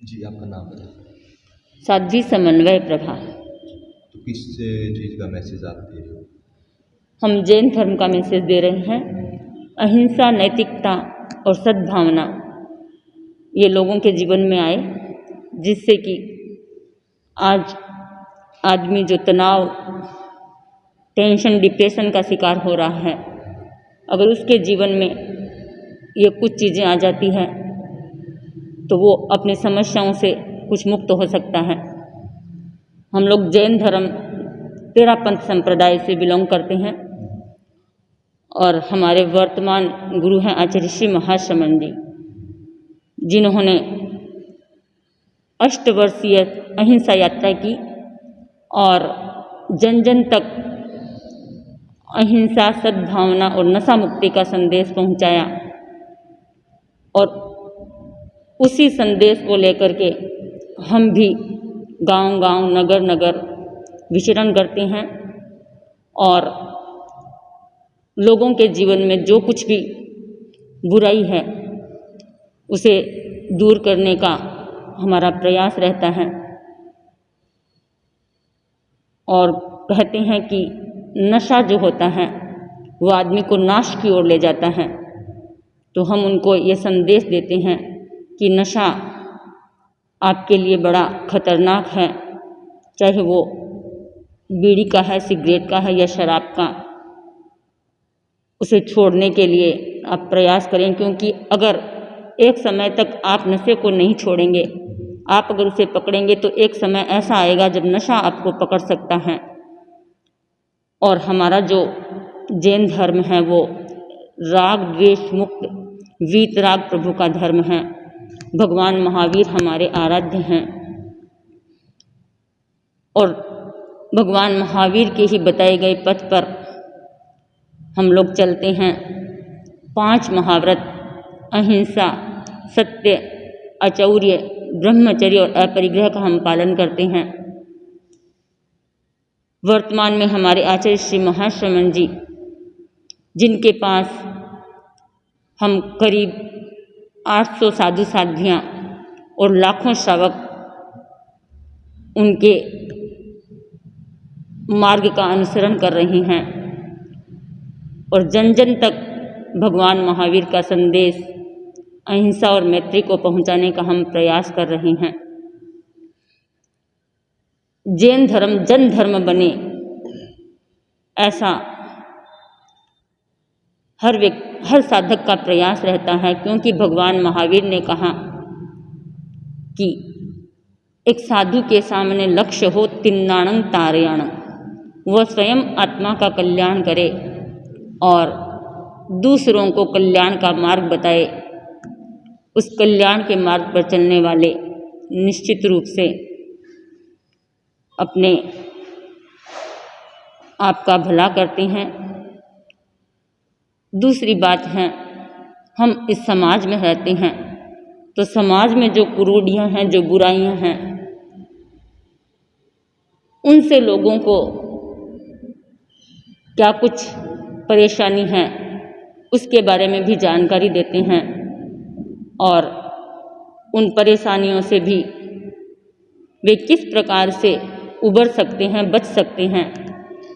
जी, आपका नाम बताएं। साध्वी समन्वय प्रभा। तो किस चीज़ का मैसेज आप दे रहे हो? हम जैन धर्म का मैसेज दे रहे हैं। अहिंसा, नैतिकता और सद्भावना ये लोगों के जीवन में आए, जिससे कि आज आदमी जो तनाव, टेंशन, डिप्रेशन का शिकार हो रहा है, अगर उसके जीवन में ये कुछ चीज़ें आ जाती हैं तो वो अपनी समस्याओं से कुछ मुक्त हो सकता है। हम लोग जैन धर्म तेरापंथ संप्रदाय से बिलोंग करते हैं और हमारे वर्तमान गुरु हैं आचार्य श्री महाश्रमण जी, जिन्होंने अष्टवर्षीय अहिंसा यात्रा की और जन जन तक अहिंसा, सद्भावना और नशा मुक्ति का संदेश पहुंचाया। और उसी संदेश को लेकर के हम भी गांव गांव, नगर नगर विचरण करते हैं और लोगों के जीवन में जो कुछ भी बुराई है उसे दूर करने का हमारा प्रयास रहता है। और कहते हैं कि नशा जो होता है वो आदमी को नाश की ओर ले जाता है, तो हम उनको ये संदेश देते हैं कि नशा आपके लिए बड़ा खतरनाक है, चाहे वो बीड़ी का है, सिगरेट का है या शराब का। उसे छोड़ने के लिए आप प्रयास करें, क्योंकि अगर एक समय तक आप नशे को नहीं छोड़ेंगे, आप अगर उसे पकड़ेंगे तो एक समय ऐसा आएगा जब नशा आपको पकड़ सकता है। और हमारा जो जैन धर्म है वो राग द्वेष मुक्त वीतराग प्रभु का धर्म है। भगवान महावीर हमारे आराध्य हैं और भगवान महावीर के ही बताए गए पथ पर हम लोग चलते हैं। 5 महाव्रत अहिंसा, सत्य, अचौर्य, ब्रह्मचर्य और अपरिग्रह का हम पालन करते हैं। वर्तमान में हमारे आचार्य श्री महाश्रमण जी, जिनके पास हम करीब 800 साधु साध्वियाँ और लाखों श्रावक उनके मार्ग का अनुसरण कर रहे हैं और जन जन तक भगवान महावीर का संदेश अहिंसा और मैत्री को पहुंचाने का हम प्रयास कर रहे हैं। जैन धर्म जन धर्म बने, ऐसा हर साधक का प्रयास रहता है, क्योंकि भगवान महावीर ने कहा कि एक साधु के सामने लक्ष्य हो तिन्नाणं तारयाणं, वह स्वयं आत्मा का कल्याण करे और दूसरों को कल्याण का मार्ग बताए। उस कल्याण के मार्ग पर चलने वाले निश्चित रूप से अपने आप का भला करते हैं। दूसरी बात है, हम इस समाज में रहते हैं तो समाज में जो कुरीतियाँ हैं, जो बुराइयाँ हैं, उनसे लोगों को क्या कुछ परेशानी है उसके बारे में भी जानकारी देते हैं और उन परेशानियों से भी वे किस प्रकार से उबर सकते हैं, बच सकते हैं,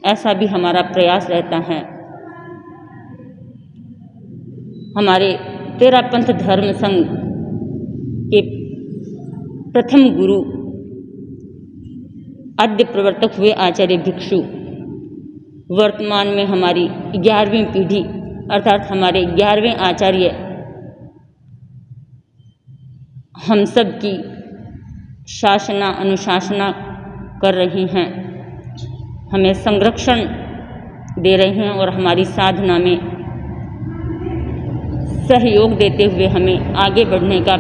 ऐसा भी हमारा प्रयास रहता है। हमारे तेरापंथ धर्म संघ के प्रथम गुरु आद्य प्रवर्तक हुए आचार्य भिक्षु वर्तमान में हमारी 11वीं पीढ़ी अर्थात हमारे 11वें आचार्य हम सब की शासना अनुशासना कर रहे हैं, हमें संरक्षण दे रहे हैं और हमारी साधना में सहयोग देते हुए हमें आगे बढ़ने का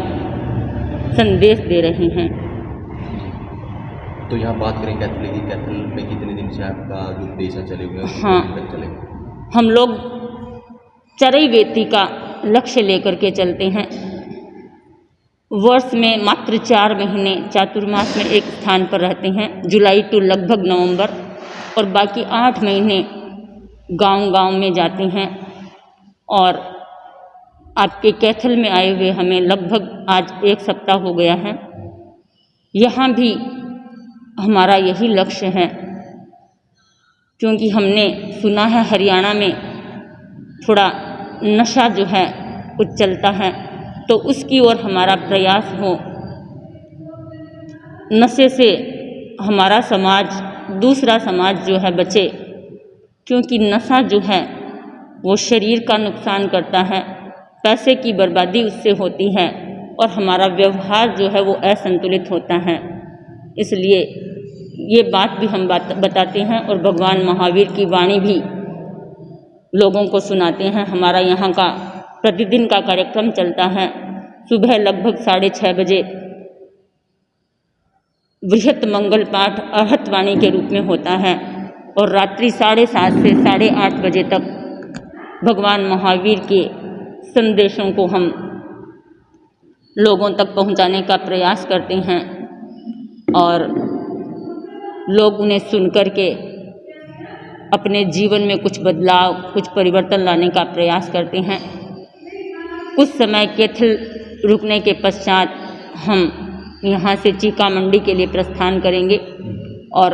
संदेश दे रहे हैं। तो यहाँ बात करें कैथल में कितने दिन से आपका जो पेशा चले हुए हैं? हाँ, हम लोग चरैवेति का लक्ष्य लेकर के चलते हैं। वर्ष में मात्र 4 महीने चातुर्मास में एक स्थान पर रहते हैं, जुलाई टू लगभग नवंबर, और बाकी 8 महीने गांव-गांव में जाते हैं। और आपके कैथल में आए हुए हमें लगभग आज 1 सप्ताह हो गया है। यहाँ भी हमारा यही लक्ष्य है, क्योंकि हमने सुना है हरियाणा में थोड़ा नशा जो है कुछ चलता है, तो उसकी ओर हमारा प्रयास हो। नशे से हमारा समाज, दूसरा समाज जो है बचे, क्योंकि नशा जो है वो शरीर का नुकसान करता है, पैसे की बर्बादी उससे होती है और हमारा व्यवहार जो है वो असंतुलित होता है। इसलिए ये बात भी हम बताते हैं और भगवान महावीर की वाणी भी लोगों को सुनाते हैं। हमारा यहाँ का प्रतिदिन का कार्यक्रम चलता है। सुबह लगभग 6:30 बजे बृहत मंगल पाठ अर्हत वाणी के रूप में होता है और रात्रि 7:30 से 8:30 बजे तक भगवान महावीर के संदेशों को हम लोगों तक पहुंचाने का प्रयास करते हैं और लोग उन्हें सुन कर के अपने जीवन में कुछ बदलाव, कुछ परिवर्तन लाने का प्रयास करते हैं। कुछ समय कैथल रुकने के पश्चात हम यहाँ से चीका मंडी के लिए प्रस्थान करेंगे और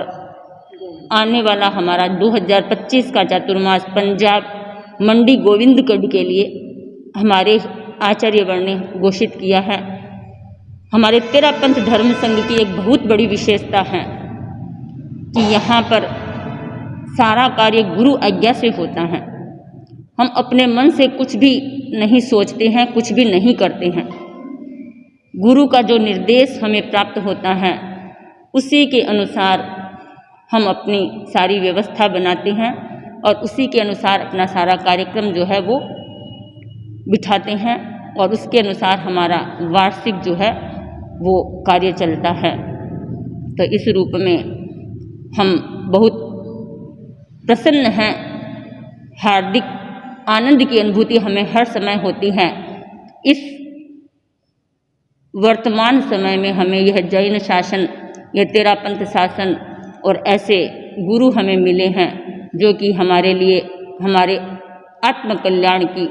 आने वाला हमारा 2025 का चातुर्मास पंजाब मंडी गोविंदगढ़ के लिए हमारे आचार्यवर ने घोषित किया है। हमारे तेरापंथ धर्म संघ की एक बहुत बड़ी विशेषता है कि यहाँ पर सारा कार्य गुरु आज्ञा से होता है। हम अपने मन से कुछ भी नहीं सोचते हैं, कुछ भी नहीं करते हैं। गुरु का जो निर्देश हमें प्राप्त होता है उसी के अनुसार हम अपनी सारी व्यवस्था बनाते हैं और उसी के अनुसार अपना सारा कार्यक्रम जो है वो बिठाते हैं और उसके अनुसार हमारा वार्षिक जो है वो कार्य चलता है। तो इस रूप में हम बहुत प्रसन्न हैं। हार्दिक आनंद की अनुभूति हमें हर समय होती है। इस वर्तमान समय में हमें यह जैन शासन, यह तेरापंथ शासन और ऐसे गुरु हमें मिले हैं जो कि हमारे लिए, हमारे आत्मकल्याण की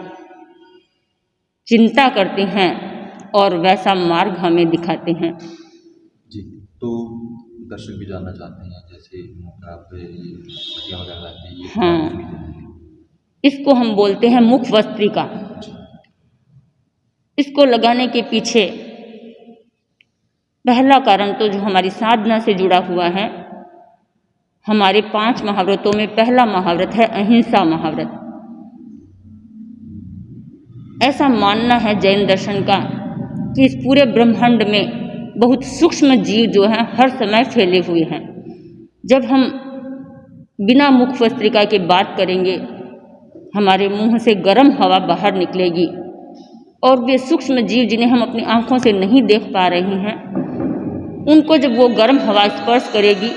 चिंता करते हैं और वैसा मार्ग हमें दिखाते हैं। जी, तो दर्शक भी जानना चाहते हैं, जैसे आप पट्टियाँ वगैरह लगाते हैं, ये हाँ, क्या चीज़ है? इसको हम बोलते हैं मुख वस्त्रिका। इसको लगाने के पीछे पहला कारण तो जो हमारी साधना से जुड़ा हुआ है, हमारे 5 महाव्रतों में पहला महाव्रत है अहिंसा महाव्रत। ऐसा मानना है जैन दर्शन का कि इस पूरे ब्रह्मांड में बहुत सूक्ष्म जीव जो हैं हर समय फैले हुए हैं। जब हम बिना मुख वस्त्रिका के बात करेंगे, हमारे मुंह से गर्म हवा बाहर निकलेगी और वे सूक्ष्म जीव जिन्हें हम अपनी आंखों से नहीं देख पा रहे हैं, उनको जब वो गर्म हवा स्पर्श करेगी,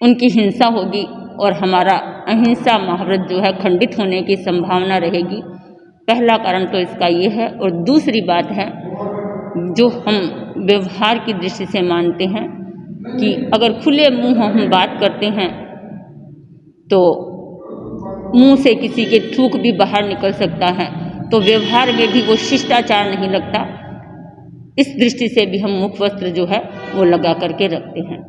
उनकी हिंसा होगी और हमारा अहिंसा महाव्रत जो है खंडित होने की संभावना रहेगी। पहला कारण तो इसका ये है। और दूसरी बात है जो हम व्यवहार की दृष्टि से मानते हैं कि अगर खुले मुंह हम बात करते हैं तो मुंह से किसी के थूक भी बाहर निकल सकता है, तो व्यवहार में भी वो शिष्टाचार नहीं लगता। इस दृष्टि से भी हम मुख वस्त्र जो है वो लगा करके रखते हैं।